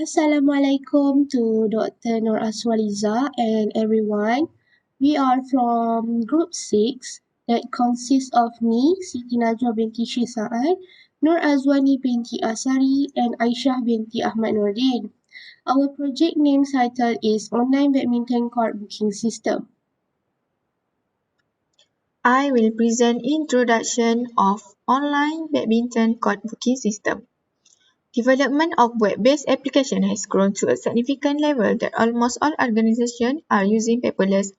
Assalamualaikum to Dr. Nur Aswaliza and everyone. We are from Group 6 that consists of me, Siti Najwa binti Sa'ad, Nur Azwani binti Asari and Aisyah binti Ahmad Nordin. Our project name title is Online Badminton Court Booking System. I will present introduction of online badminton court booking system. Development of web-based application has grown to a significant level that almost all organizations are using paperless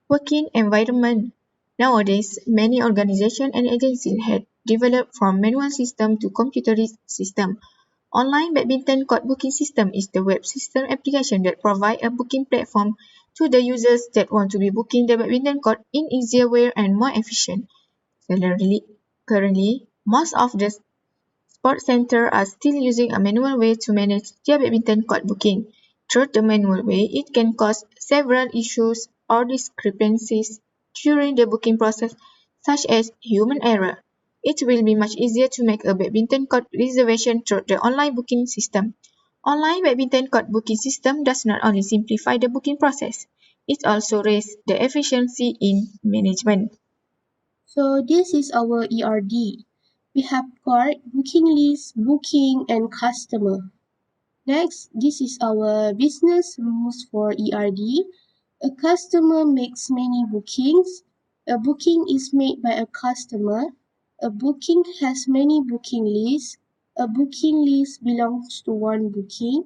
working environment. Nowadays, many organizations and agencies have developed from manual system to computerized system. Online badminton court booking system is the web system application that provide a booking platform to the users that want to be booking the badminton court in easier way and more efficient. Currently, most of the sports centers are still using a manual way to manage their badminton court booking. Through the manual way, it can cause several issues or discrepancies during the booking process, such as human error. It will be much easier to make a badminton court reservation through the online booking system. Online badminton court booking system does not only simplify the booking process, it also raises the efficiency in management. So this is our ERD. We have court, booking list, booking and customer. Next, this is our business rules for ERD. A customer makes many bookings. A booking is made by a customer. A booking has many booking lists. A booking list belongs to one booking.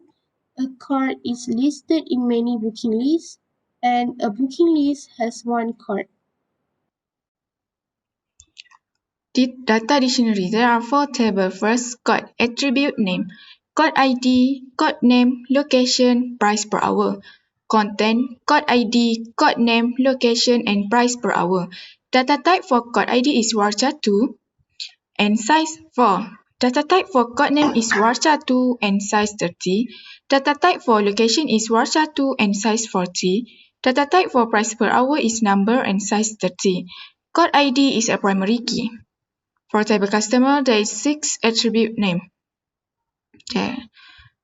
A card is listed in many booking lists. And a booking list has one card. Data dictionary. There are 4 tables. First, code, attribute name, code ID, code name, location, price per hour. Content, code ID, code name, location, and price per hour. Data type for code ID is varchar2 and size 4. Data type for code name is varchar2 and size 30. Data type for location is varchar2 and size 40. Data type for price per hour is number and size 30. Code ID is a primary key. For table customer, there is 6 attribute name. Okay.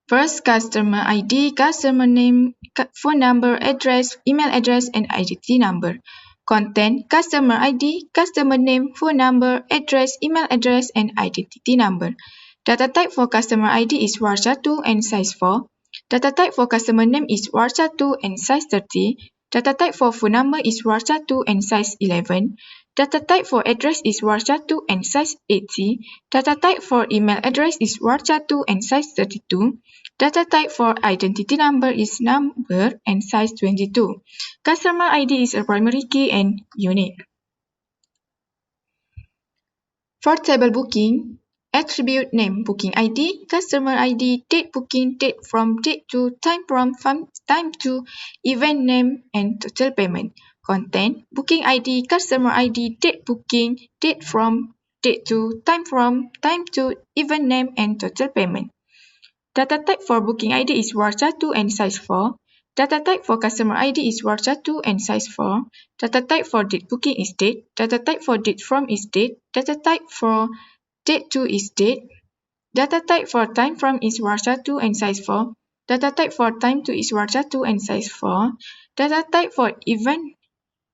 First, customer ID, customer name, phone number, address, email address, and identity number. Content, customer ID, customer name, phone number, address, email address, and identity number. Data type for customer ID is varchar2 and size 4. Data type for customer name is varchar2 and size 30. Data type for phone number is varchar2 and size 11. Data type for address is varchar2 and size 80. Data type for email address is varchar2 and size 32. Data type for identity number is number and size 22. Customer ID is a primary key and unique. For table booking, attribute name, booking ID, customer ID, date booking, date from, date to, time from, time to, event name, and total payment. Content, booking ID, customer ID, date booking, date from, date to, time from, time to, event name, and total payment. Data type for booking ID is varchar2 and size 4. Data type for customer ID is varchar2 and size 4. Data type for date booking is date. Data type for date from is date. Data type for date to is date. Data type for time from is varchar2 and size 4. Data type for time to is varchar2 and size 4. Data type for event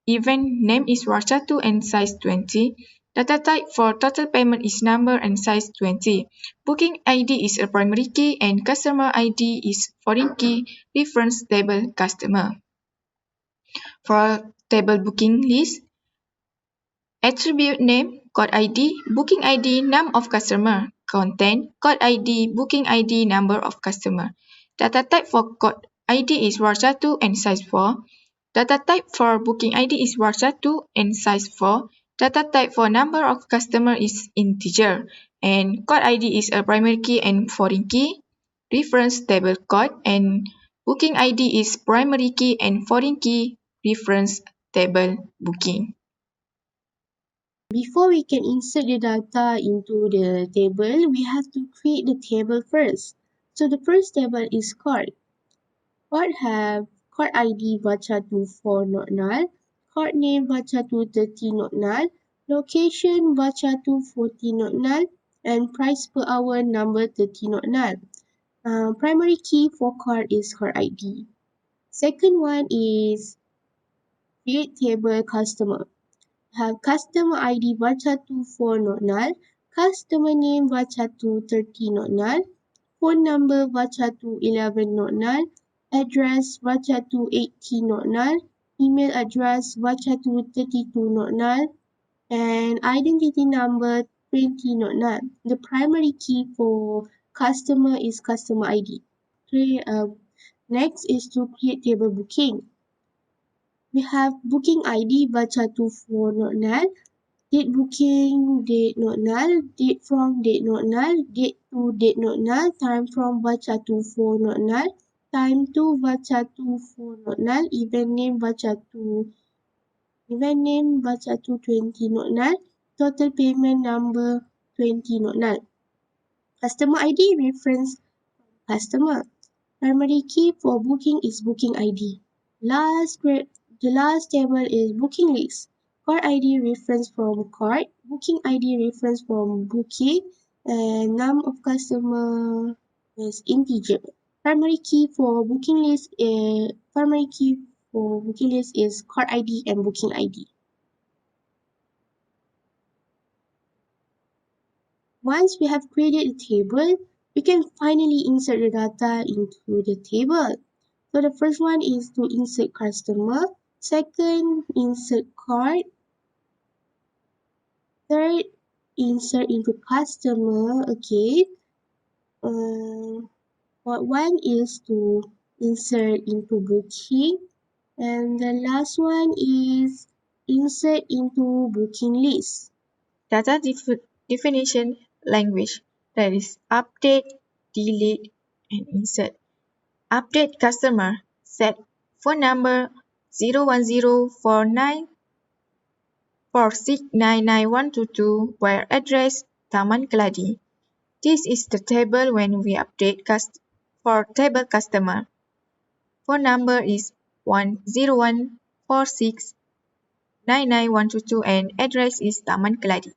name is varchar2 and size 20. Data type for total payment is number and size 20. Booking ID is a primary key and customer ID is foreign key reference table customer. For table booking list, attribute name, code ID, booking ID, name of customer. Content, code ID, booking ID, number of customer. Data type for code ID is varchar2 and size 4. Data type for booking ID is varchar2 and size 4. Data type for number of customer is integer. And code ID is a primary key and foreign key, reference table code, and booking ID is primary key and foreign key, reference table booking. Before we can insert the data into the table, we have to create the table first. So the first table is court. Court have court ID varchar24 not null, court name varchar230 not null, location varchar240 not null, and price per hour number 30 not null. Primary key for card is card ID. Second one is create table customer. Have customer ID baca to 4 not null, customer name baca to 30 not null, phone number baca to 11 not null, address baca to 80 not null, email address baca to 32 not null, and identity number 20 not null. The primary key for customer is customer ID. Next is to create table booking. We have booking ID baca to 4 not null, date booking, date not null, date from, date not null, date to, date not null, time from baca to 4 not null, time to baca to 4 not null, event name baca to 20 not null, total payment number 20 not null. Customer ID reference customer. Primary key for booking is booking ID. The last table is booking list. Card ID reference from card, booking ID reference from booking, and name of customer is integer. Primary key for booking list is card ID and booking ID. Once we have created a table, we can finally insert the data into the table. So the first one is to insert customer, second insert card, third insert into customer again. One is to insert into booking, and the last one is insert into booking list. Data definition language, that is update, delete, and insert. Update customer, set phone number 0104946992122 where address Taman Keladi. This is the table when we update for table customer. Phone number is 10146992122 and address is Taman Keladi.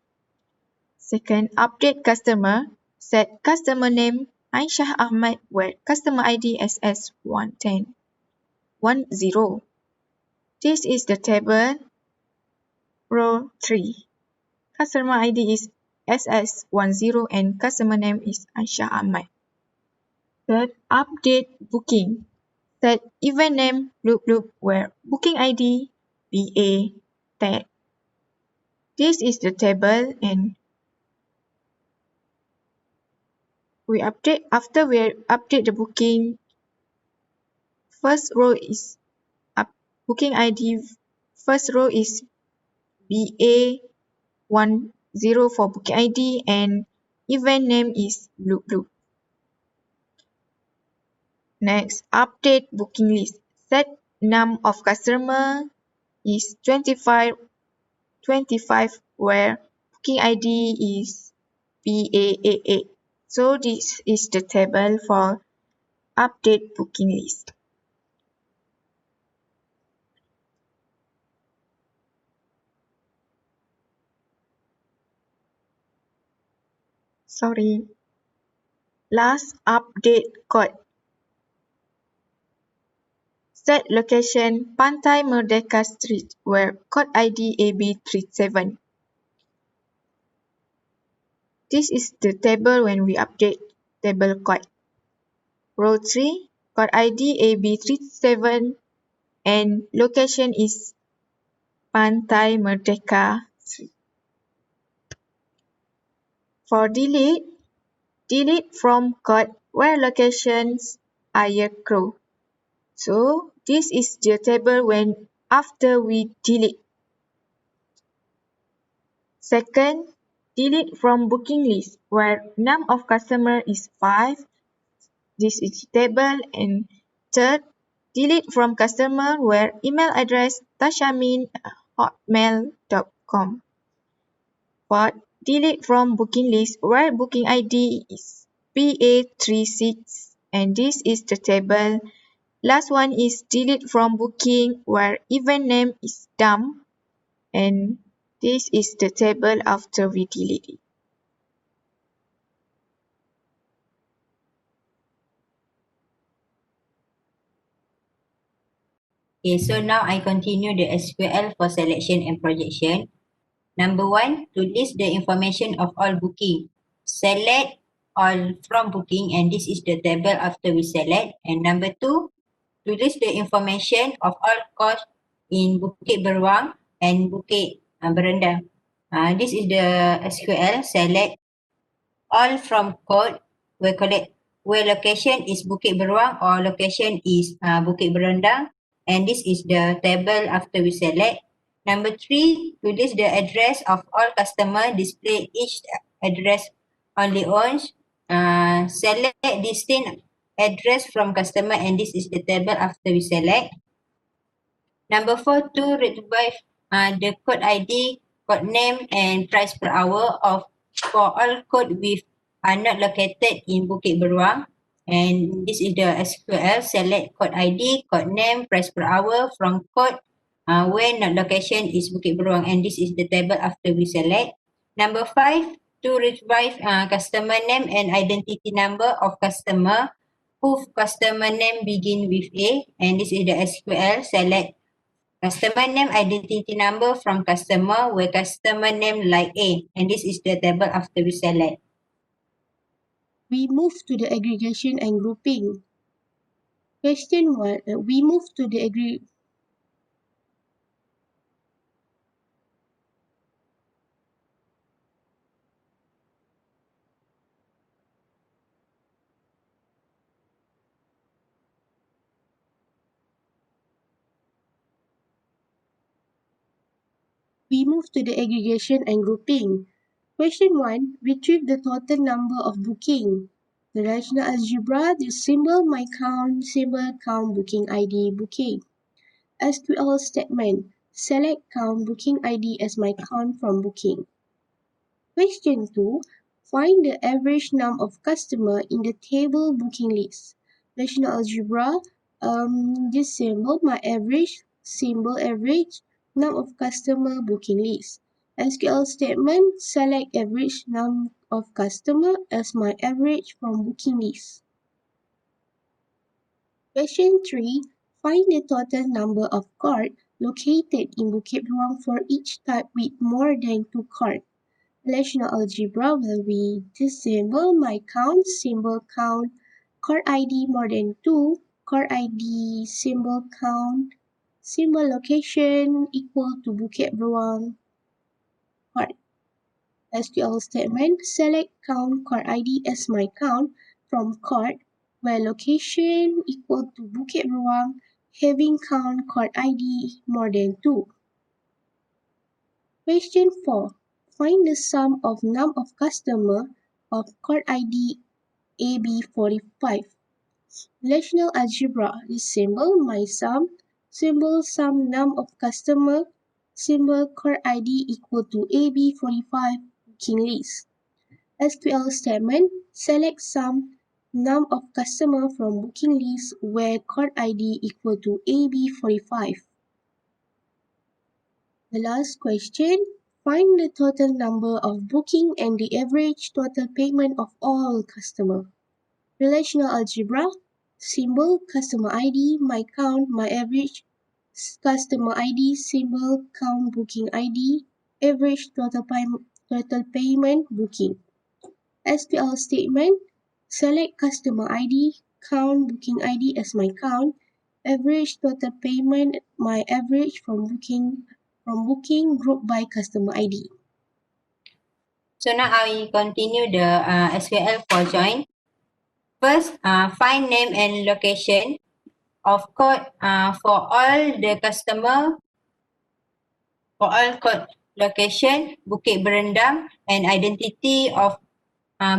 Second, update customer. Set customer name Aisyah Ahmad where customer ID SS11010. This is the table row 3. Customer ID is SS10 and customer name is Aisyah Ahmad. Third, update booking. Set event name loop where booking ID BA tag. This is the table and after we update the booking, first row is booking ID, first row is BA10 for booking ID and event name is loop. Next, update booking list. Set name of customer is 25 where booking ID is BAAA. So this is the table for update booking list. Last, update code. Set location Pantai Merdeka Street where code ID AB37. This is the table when we update table code. Row 3, code ID AB37 and location is Pantai Merdeka Street. For delete from code where locations Ayer Crow. So this is the table when after we delete. Second, delete from booking list where name of customer is 5. This is table. And third, delete from customer where email address tashamin@hotmail.com. Fourth, delete from booking list where booking ID is PA36 and this is the table. Last one is delete from booking where event name is dump and this is the table after we delete it. Okay, so now I continue the SQL for selection and projection. Number 1, to list the information of all booking. Select all from booking, and this is the table after we select. And number 2, to list the information of all costs in Bukit Beruang and Bukit Berendam. This is the SQL. Select all from code where location is Bukit Beruang or location is Bukit Berendam, and this is the table after we select. Number 3, to list the address of all customer, display each address only owns. Select distinct address from customer, and this is the table after we select. Number 4, to retrieve the code ID, code name and price per hour of for all code with are not located in Bukit Beruang. And this is the SQL. Select code ID, code name, price per hour from code where not location is Bukit Beruang, and this is the table after we select. Number 5, to retrieve customer name and identity number of customer whose customer name begin with A, and this is the SQL. Select customer name identity number from customer where customer name like A, and this is the table after we select. We move to the aggregation and grouping. Question 1. We move to the aggregation and grouping. Question 1. Retrieve the total number of booking. The rational algebra, the symbol my count, symbol count booking ID booking. SQL statement. Select count booking ID as my count from booking. Question 2. Find the average number of customer in the table booking list. Rational algebra, this symbol my average, symbol average, number of customer booking list. SQL statement, select average number of customer as my average from booking list. Question 3. Find the total number of cards located in Bukit Beruang for each type with more than 2 cards. Relational algebra will be this symbol, my count, symbol count, card ID more than 2, card ID, symbol count, symbol location equal to Bukit Beruang card. SQL statement, select count card ID as my count from card where location equal to Bukit Beruang having count card ID more than 2. Question 4. Find the sum of number of customer of card ID AB45. Relational algebra. This symbol, my sum, symbol sum number of customer, symbol card ID equal to AB45 booking list. SQL statement, select sum number of customer from booking list where card ID equal to AB45. The last question, find the total number of booking and the average total payment of all customer. Relational algebra, symbol, customer ID, my count, my average, customer ID, symbol, count, booking ID, average total payment, booking. SQL statement, select customer ID, count, booking ID as my count, average total payment, my average from booking group by customer ID. So now I continue the SQL for join. First, find name and location of code for all the customer for all code location Bukit Berendam and identity of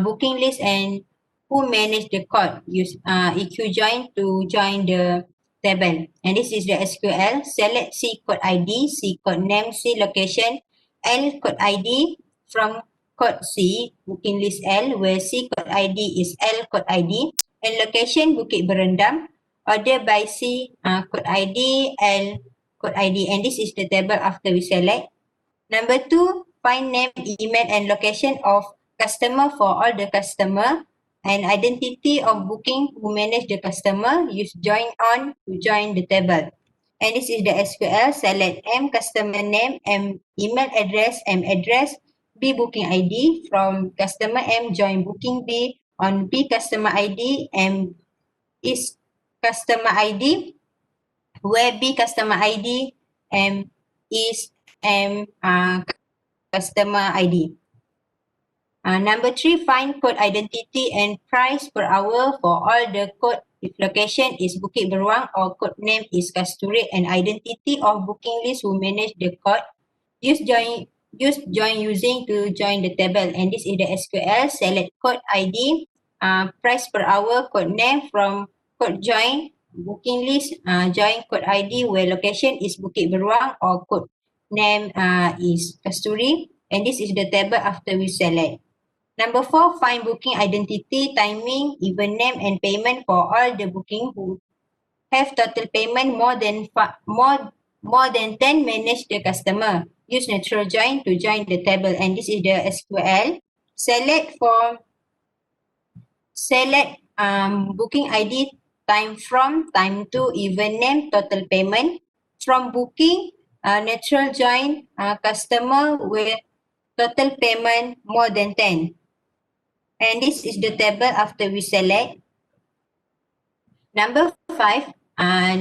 booking list and who manage the code. Use EQ join to join the table. And this is the SQL. Select C code ID, C code name, C location, L code ID from code C, booking list L, where C code ID is L code ID, and location Bukit Berendam. Order by C code ID, L code ID, and this is the table after we select. Number 2, find name, email, and location of customer for all the customer and identity of booking who manage the customer. Use join on to join the table. And this is the SQL. Select M customer name, M email address, M address, B booking ID. From customer M, join booking B. On B customer ID, M is customer ID. Where B customer ID, M is M customer ID. Number 3, find code identity and price per hour for all the code. If location is Bukit Beruang or code name is Kasturi and identity of booking list who manage the code. Use join using to join the table, and this is the SQL. Select code ID, price per hour, code name from code join, booking list, join code ID where location is Bukit Beruang or code name is Kasturi, and this is the table after we select. Number 4, find booking identity, timing, event name and payment for all the booking who have total payment more than 10 manage the customer. Use natural join to join the table, and this is the SQL. Select booking ID, time from, time to, event name, total payment. From booking, natural join customer with total payment more than 10. And this is the table after we select. Number 5,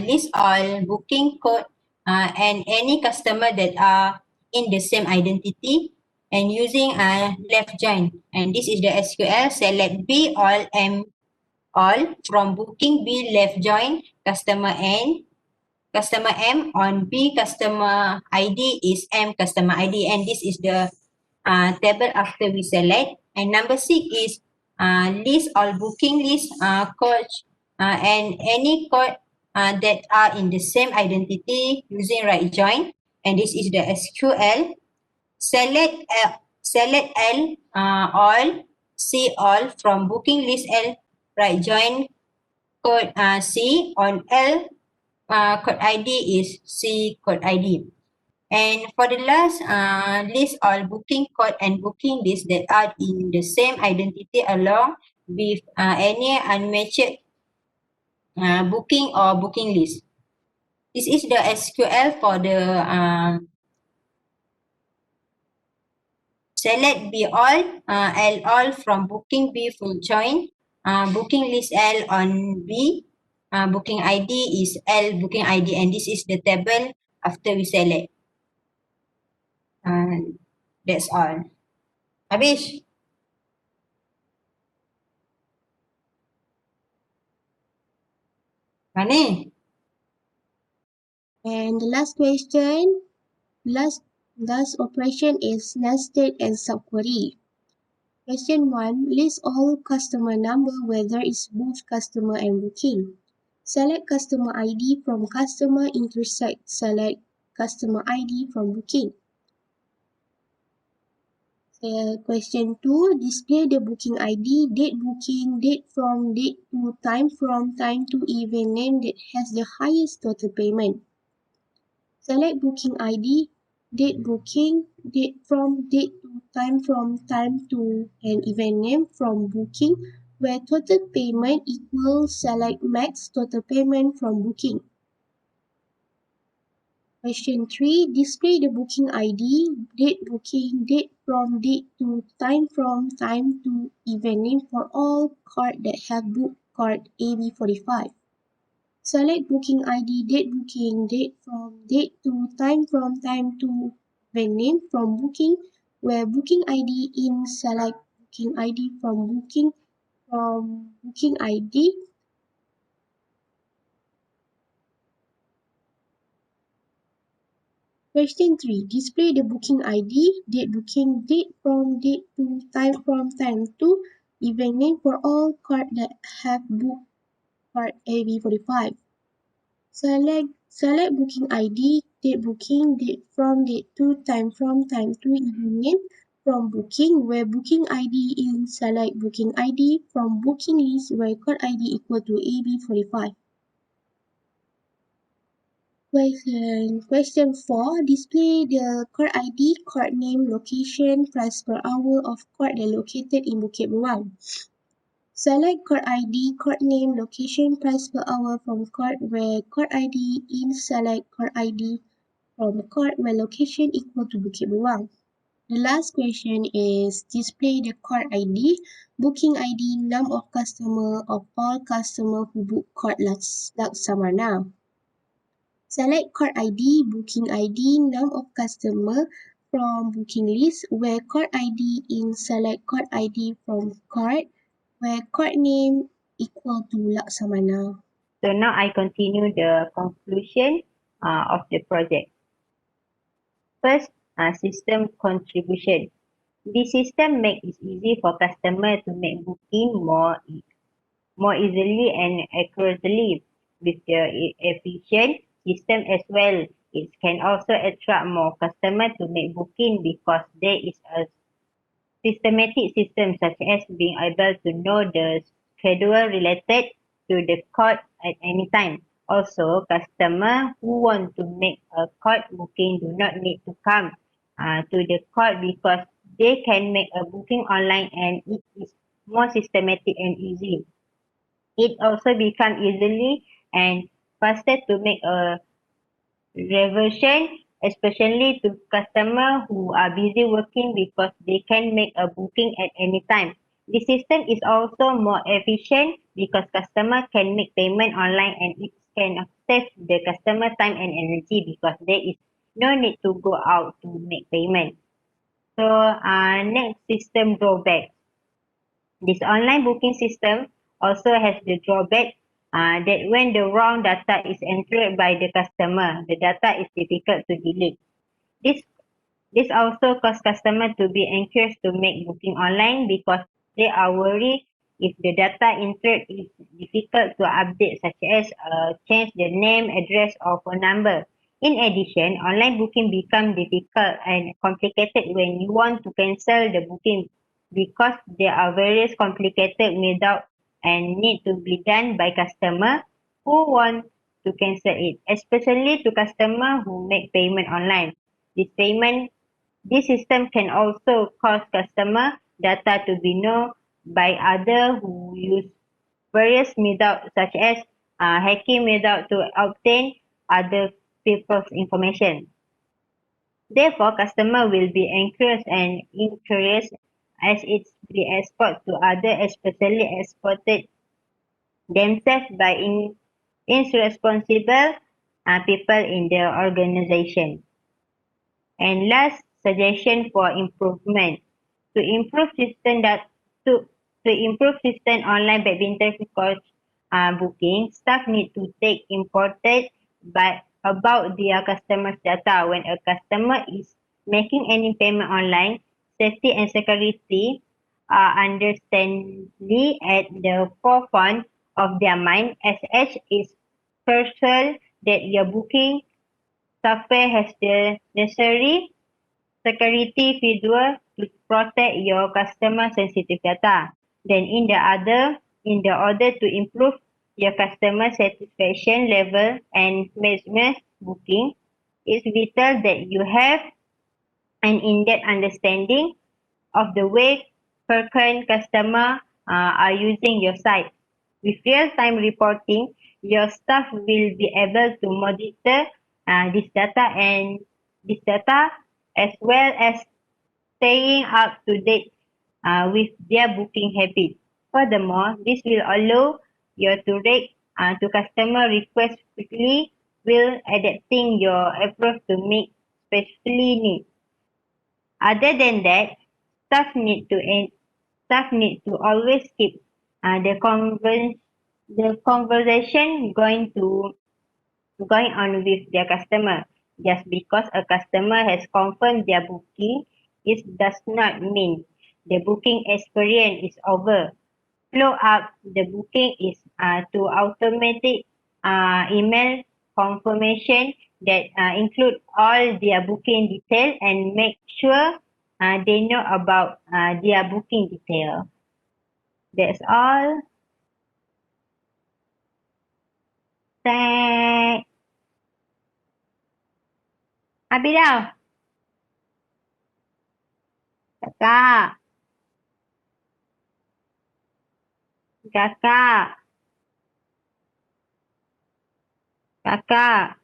list all booking code and any customer that are in the same identity and using left join. And this is the SQL. Select B all M all from booking B left join customer M on B customer ID is M customer ID, and this is the table after we select. And number 6 is list all booking list coach and any code that are in the same identity using right join, and this is the SQL. Select L all C all from booking list L right join code C on L code ID is C code ID. And for the last, list all booking code and booking list that are in the same identity along with any unmatched booking or booking list. This is the SQL for the select B all, L all from booking B full join, booking list L on B, booking ID is L booking ID, and this is the table after we select. That's all. Habis? Mana? And the last question, last operation is nested and subquery. Question 1, list all customer number where there is both customer and booking. Select customer ID from customer intersect select customer ID from booking. Question 2, display the booking ID, date booking, date from, date to, time from, time to, event name that has the highest total payment. Select booking ID, date booking, date from, date to, time from, time to, and event name from booking where total payment equals select max total payment from booking. Question 3, display the booking ID, date booking, date from, date to, time from, time to, event name for all cards that have booked card AB45. Select booking ID, date booking, date from, date to, time from, time to, event name from booking where booking ID in select booking ID from booking ID. Question 3. Display the booking ID, date booking, date from, date to, time from, time to, event name for all cards that have booked card AB45. Select booking ID, date booking, date from, date to, time from, time to, event name from booking where booking ID in select booking ID from booking list where card ID equal to AB45. Question 4. Display the card ID, card name, location, price per hour of card that located in Bukit Beruang. Select court ID, court name, location, price per hour from court where court ID in select court ID from court where location equal to Bukit Beruang. The last question is display the court ID, booking ID, name of customer of all customer who book court Laksamana. Select court ID, booking ID, name of customer from booking list where court ID in select court ID from court where court name equal to Laksamana. So now I continue the conclusion of the project. First, system contribution. This system makes it easy for customer to make booking more easily and accurately with the efficient system as well. It can also attract more customers to make booking because there is a systematic system such as being able to know the schedule related to the court at any time. Also, customers who want to make a court booking do not need to come to the court because they can make a booking online and it is more systematic and easy. It also becomes easily and faster to make a reversion, especially to customers who are busy working because they can make a booking at any time. The system is also more efficient because customer can make payment online and it can save the customer time and energy because there is no need to go out to make payment. So next system drawback. This online booking system also has the drawback that when the wrong data is entered by the customer, the data is difficult to delete. This this also causes customers to be anxious to make booking online because they are worried if the data entered is difficult to update, such as change the name, address, or phone number. In addition, online booking becomes difficult and complicated when you want to cancel the booking because there are various complicated methods and need to be done by customer who want to cancel it, especially to customer who make payment online. This system can also cause customer data to be known by others who use various methods such as hacking method to obtain other people's information. Therefore, customer will be anxious and incurious as it's be exported to other, especially exported themselves by irresponsible people in their organization. And last suggestion for improvement. To improve system that to improve system online badminton coach booking, staff need to take important but about their customers' data. When a customer is making any payment online, safety and security are understandably at the forefront of their mind as such is crucial that your booking software has the necessary security feature to protect your customer sensitive data. Then in the order to improve your customer satisfaction level and maximize booking, it's vital that you have an in-depth understanding of the way current customers are using your site. With real-time reporting, your staff will be able to monitor this data as well as staying up to date with their booking habits. Furthermore, this will allow you to react to customer requests quickly while adapting your approach to meet specific needs. Other than that, staff need to staff need to always keep the conversation going on with their customer. Just because a customer has confirmed their booking, it does not mean the booking experience is over. Follow up the booking is to automatic email confirmation that include all their booking detail and make sure they know about their booking detail. That's all. Thanks. Habis dah. Kakak. Kakak. Kakak.